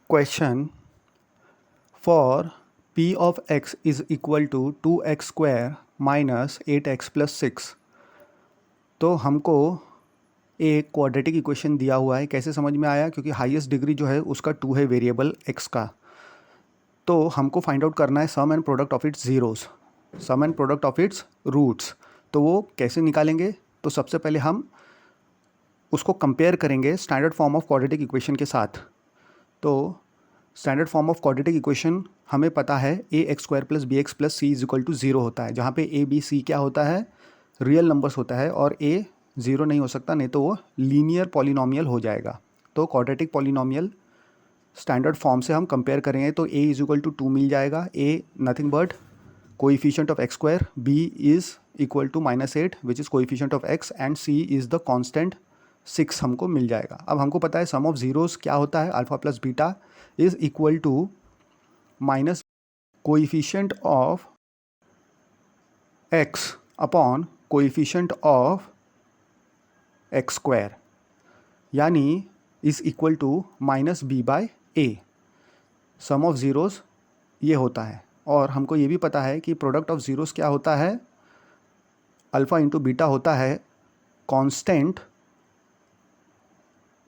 Question: for p of x is equal to 2x square minus 8x plus 6। तो हमको एक quadratic equation दिया हुआ है। कैसे समझ में आया? क्योंकि हाईएस्ट डिग्री जो है उसका 2 है वेरिएबल x का। तो हमको फाइंड आउट करना है sum and product of its zeroes, sum and product of its roots. तो वो कैसे निकालेंगे? तो सबसे पहले हम उसको कंपेयर करेंगे standard form of quadratic equation के साथ। तो standard form of quadratic equation हमें पता है a x square plus b x plus c is equal to 0 होता है, जहाँ पे ए बी सी क्या होता है? रियल नंबर्स होता है, और ए 0 नहीं हो सकता, नहीं तो वो लीनियर पॉलिनोमियल हो जाएगा। तो क्वाड्रेटिक पॉलिनोमियल स्टैंडर्ड फॉर्म से हम कंपेयर करेंगे तो ए इज इक्वल टू 2 मिल जाएगा। A nothing but coefficient of x square, b is equal to -8 which is coefficient of x, and c is the constant 6 हमको मिल जाएगा। अब हमको पता है सम ऑफ ज़ीरोज़ क्या होता है, alpha plus beta is equal to minus coefficient of x upon coefficient of x square, यानी is equal to minus b by a. Sum of zeroes ये होता है, और हमको ये भी पता है कि प्रोडक्ट ऑफ ज़ीरोज़ क्या होता है, अल्फ़ा इंटू बीटा होता है constant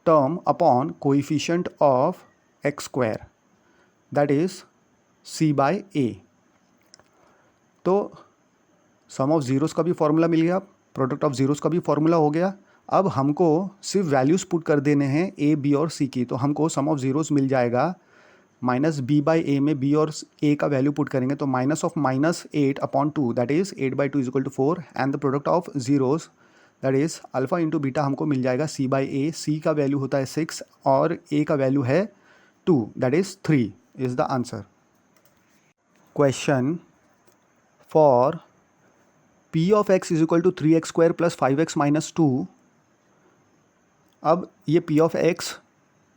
term upon coefficient of x square, that is c by a. तो सम ऑफ ज़ीरोज़ का भी फॉर्मूला मिल गया, प्रोडक्ट ऑफ ज़ीरोज़ का भी फॉर्मूला हो गया। अब हमको सिर्फ वैल्यूज़ पुट कर देने हैं ए बी और सी की। तो हमको सम ऑफ ज़ीरोज़ मिल जाएगा माइनस बी बाई ए में बी और ए का वैल्यू पुट करेंगे तो minus of -8 upon 2, that is 8/2 is equal to 4, and the product of zeros that is alpha into beta हमको मिल जाएगा सी बाई ए। सी का वैल्यू होता है 6 और ए का वैल्यू है 2, that is 3 is the answer. Question: for p of x is equal to 3x square plus 5x minus 2। अब ये p ऑफ x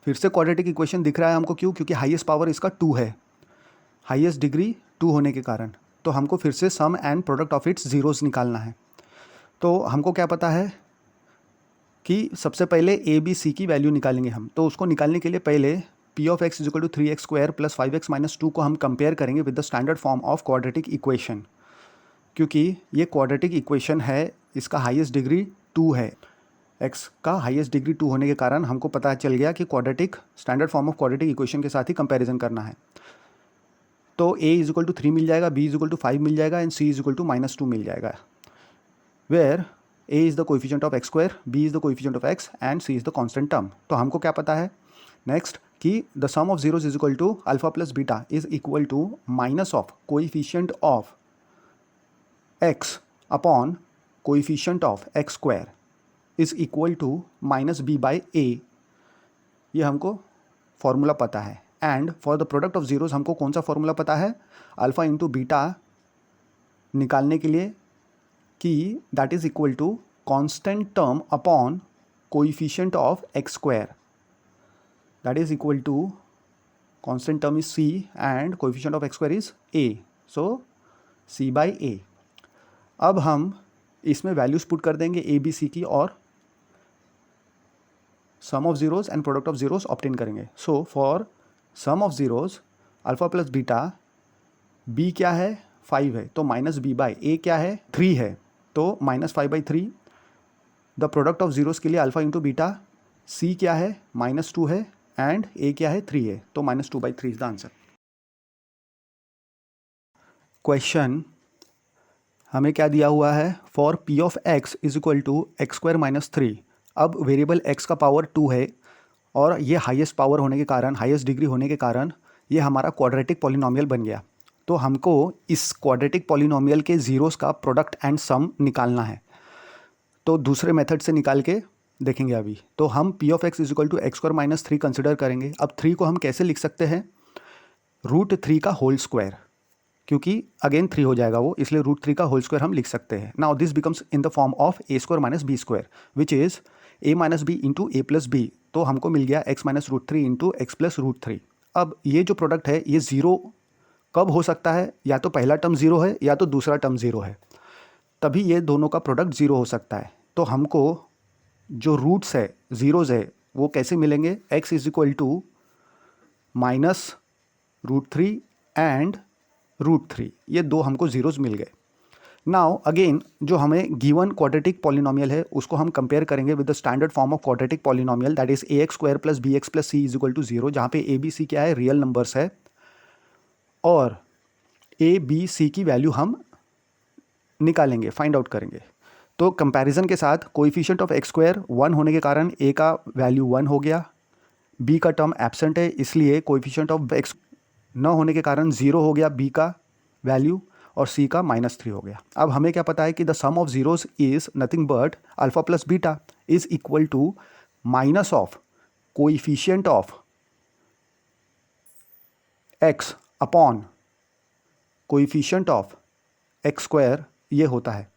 फिर से क्वाड्रेटिक इक्वेशन दिख रहा है हमको, क्यों? क्योंकि हाईएस्ट पावर इसका 2 है, हाईएस्ट डिग्री 2 होने के कारण। तो हमको फिर से sum and product of its zeroes निकालना है। तो हमको क्या पता है कि सबसे पहले ए बी सी की वैल्यू निकालेंगे हम। तो उसको निकालने के लिए पहले p of x is equal to 3x square plus 5x minus 2 को हम कंपेयर करेंगे with the standard form of quadratic equation. क्योंकि ये क्वाड्रेटिक इक्वेशन है, इसका हाईएस्ट डिग्री 2 है, x का हाईएस्ट डिग्री 2 होने के कारण हमको पता चल गया कि quadratic standard form of quadratic equation के साथ ही कंपैरिजन करना है। तो a इज इक्वल टू 3 मिल जाएगा, b इज इक्वल टू 5 मिल जाएगा, and c is equal to -2 मिल जाएगा, where a is the coefficient of x square, b is the coefficient of x, and c is the constant term. तो हमको क्या पता है नेक्स्ट कि the sum of zeros is equal to alpha plus beta is equal to minus of coefficient of x upon coefficient of x square is equal to minus b by a. ये हमको formula पता है। And for the product of zeroes हमको कौन सा formula पता है? Alpha into beta निकालने के लिए कि that is equal to constant term upon coefficient of x square, that is equal to constant term is c and coefficient of x square is a, so c by a. अब हम इसमें values put कर देंगे A B c की, और sum of zeroes and product of zeroes obtain करेंगे। So for sum of zeroes alpha plus beta, b क्या है? 5 है, तो माइनस बी बाई ए क्या है? 3 है, तो -5/3। द प्रोडक्ट ऑफ ज़ीरोज़ के लिए अल्फ़ा इंटू बीटा, सी क्या है? -2 है, एंड ए क्या है? 3 है, तो -2/3 इज द आंसर। क्वेश्चन: हमें क्या दिया हुआ है? For p of x is equal to x square minus 3। अब वेरिएबल x का पावर 2 है, और ये हाईएस्ट पावर होने के कारण, हाईएस्ट डिग्री होने के कारण ये हमारा क्वाड्रेटिक पॉलिनोमियल बन गया। तो हमको इस क्वाड्रेटिक पॉलिनोमियल के ज़ीरोज़ का प्रोडक्ट एंड सम निकालना है। तो दूसरे मेथड से निकाल के देखेंगे अभी। तो हम p of x is equal to x square minus 3 consider करेंगे। अब 3 को हम कैसे लिख सकते हैं? √3 का होल स्क्वायर, क्योंकि अगेन 3 हो जाएगा वो, इसलिए √3 का होल स्क्वायर हम लिख सकते हैं। Now this becomes in the form of a square minus b square which is a minus b into a plus b. तो हमको मिल गया x minus √3 into x plus √3। अब ये जो प्रोडक्ट है ये ज़ीरो कब हो सकता है? या तो पहला टर्म ज़ीरो है या तो दूसरा टर्म ज़ीरो है, तभी ये दोनों का प्रोडक्ट ज़ीरो हो सकता है। तो हमको जो रूट्स है ज़ीरोज़ है वो कैसे मिलेंगे? x is equal to minus √3 and √3, ये दो हमको ज़ीरोज़ मिल गए। नाउ अगेन जो हमें गिवन क्वाड्रेटिक पॉलिनोमियल है उसको हम कंपेयर करेंगे with the standard form of quadratic polynomial, that is ax² + bx + c = 0, जहाँ पे a b c क्या है, रियल नंबर्स है, और a b c की वैल्यू हम निकालेंगे, फाइंड आउट करेंगे। तो कंपैरिजन के साथ कोएफिशिएंट ऑफ x² 1 होने के कारण a का वैल्यू 1 हो गया, b का टर्म एब्सेंट है इसलिए कोएफिशिएंट ऑफ x न होने के कारण 0 हो गया b का वैल्यू, और c का -3 हो गया। अब हमें क्या पता है कि the sum of zeros is nothing but alpha plus beta is equal to minus of coefficient of x upon coefficient of x², ये होता है,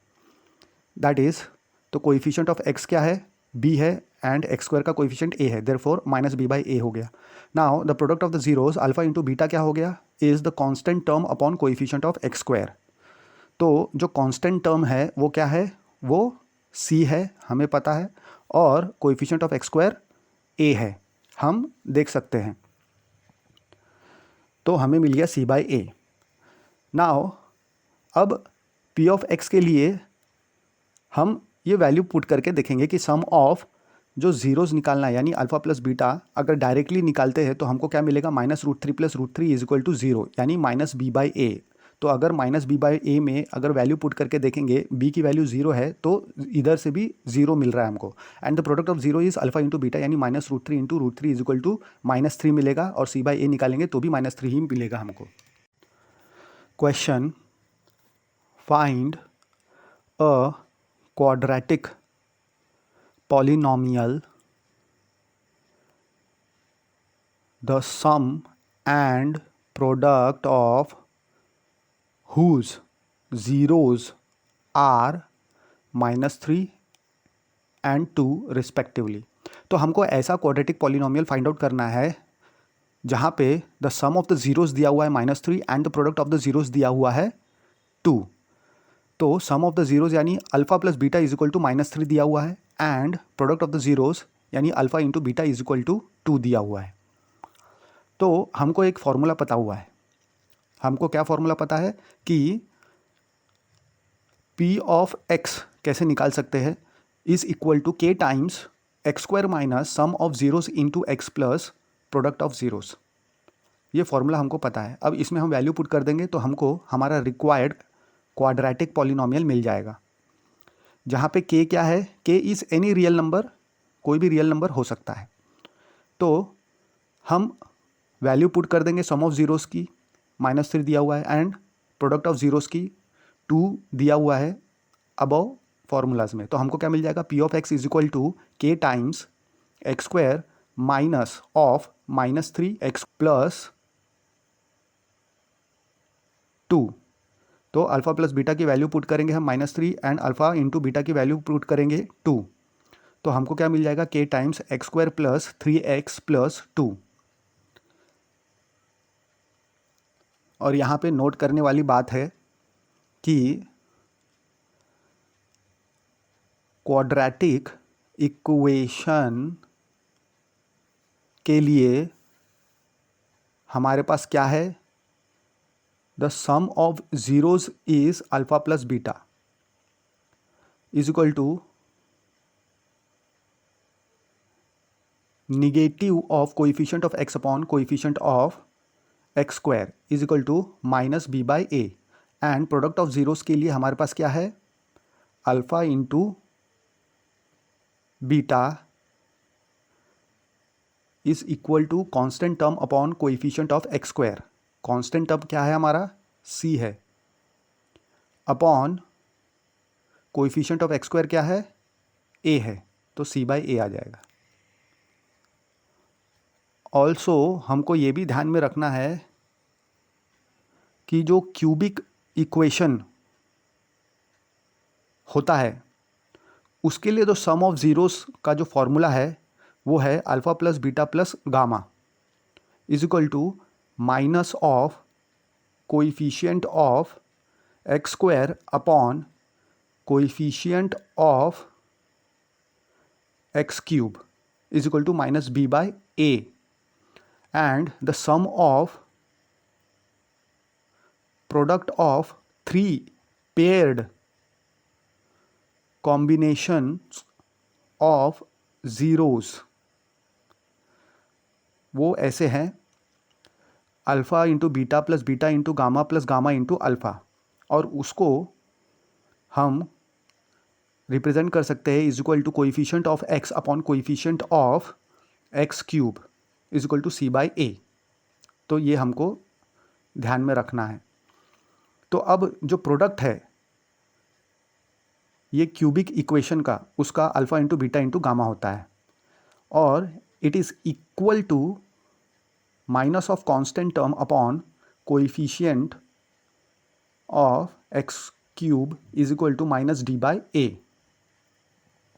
दैट इज, तो कोएफिशिएंट ऑफ x क्या है, b है, एंड x² का कोएफिशिएंट a है, therefore -b/a हो गया। Now the product of the zeros alpha into beta क्या हो गया, is the constant term upon coefficient of x²। तो जो कांस्टेंट टर्म है वो क्या है, वो c है, हमें पता है, और कोएफिशिएंट ऑफ x² a है, हम देख सकते हैं, तो हमें मिल गया c/a। नाउ अब p ऑफ x के लिए हम ये वैल्यू पुट करके देखेंगे कि सम ऑफ जो ज़ीरोज़ निकालना है, यानी अल्फा प्लस बीटा, अगर डायरेक्टली निकालते हैं तो हमको क्या मिलेगा, -√3 + √3 इज इक्वल टू 0, यानी -b/a। तो अगर -b/a में अगर वैल्यू पुट करके देखेंगे, b की वैल्यू 0 है तो इधर से भी 0 मिल रहा है हमको, and the product of 0 is alpha into beta, यानी -√3 × √3 इज इक्वल टू -3 मिलेगा, और c/a निकालेंगे तो भी -3 ही मिलेगा हमको। Question, find a quadratic polynomial, the sum and product of whose zeros are -3 and 2 respectively। तो हमको ऐसा क्वाड्रेटिक पॉलिनोमियल फाइंड आउट करना है जहाँ पे the sum of the zeros दिया हुआ है -3 and the product of the zeros दिया हुआ है 2। तो सम ऑफ द जीरोस यानी alpha plus beta is equal to -3 दिया हुआ है, and product of the zeros यानी alpha into beta is equal to 2 दिया हुआ है। तो हमको एक फॉर्मूला पता हुआ है, हमको क्या फॉर्मूला पता है कि p ऑफ x कैसे निकाल सकते हैं, is equal to k times x² minus sum of zeros into x plus product of zeros. ये फॉर्मूला हमको पता है। अब इसमें हम वैल्यू पुट कर देंगे तो हमको हमारा रिक्वायर्ड क्वाड्रेटिक पॉलिनोमियल मिल जाएगा, जहाँ पे k क्या है, k is any real number, कोई भी रियल नंबर हो सकता है। तो हम वैल्यू पुट कर देंगे सम ऑफ ज़ीरोस की, -3 दिया हुआ है, एंड प्रोडक्ट ऑफ ज़ीरोस की 2 दिया हुआ है अबव फार्मूलाज में। तो हमको क्या मिल जाएगा, p of x is equal to k times x² minus of -3x plus 2। तो अल्फा प्लस बीटा की वैल्यू पुट करेंगे हम -3, एंड अल्फा इंटू बीटा की वैल्यू पुट करेंगे 2। तो हमको क्या मिल जाएगा, k times x² plus 3x plus 2। और यहाँ पे नोट करने वाली बात है कि क्वाड्रेटिक इक्वेशन के लिए हमारे पास क्या है, the sum of zeros is alpha plus beta is equal to negative of coefficient of x upon coefficient of x² is equal to -b/a, and product of zeros के लिए हमारे पास क्या है, alpha into beta is equal to constant term upon coefficient of x²। Constant term क्या है हमारा, c है, अपॉन कोएफिशिएंट ऑफ x² क्या है, a है, तो c/a आ जाएगा। ऑल्सो हमको ये भी ध्यान में रखना है कि जो क्यूबिक इक्वेशन होता है उसके लिए जो सम ऑफ ज़ीरोस का जो फॉर्मूला है वो है alpha plus beta plus gamma is equal to minus of coefficient of x² upon coefficient of x³ is equal to -b/a, and the sum of product of 3 paired combinations of zeros, वो ऐसे हैं alpha into beta plus beta into gamma plus gamma into alpha, और उसको हम represent कर सकते हैं is equal to coefficient of x upon coefficient of x cube is equal to c by a. तो ये हमको ध्यान में रखना है। तो अब जो प्रोडक्ट है ये क्यूबिक इक्वेशन का, उसका alpha into beta into gamma होता है, और it is equal to minus of constant term upon coefficient of x cube is equal to minus d by A.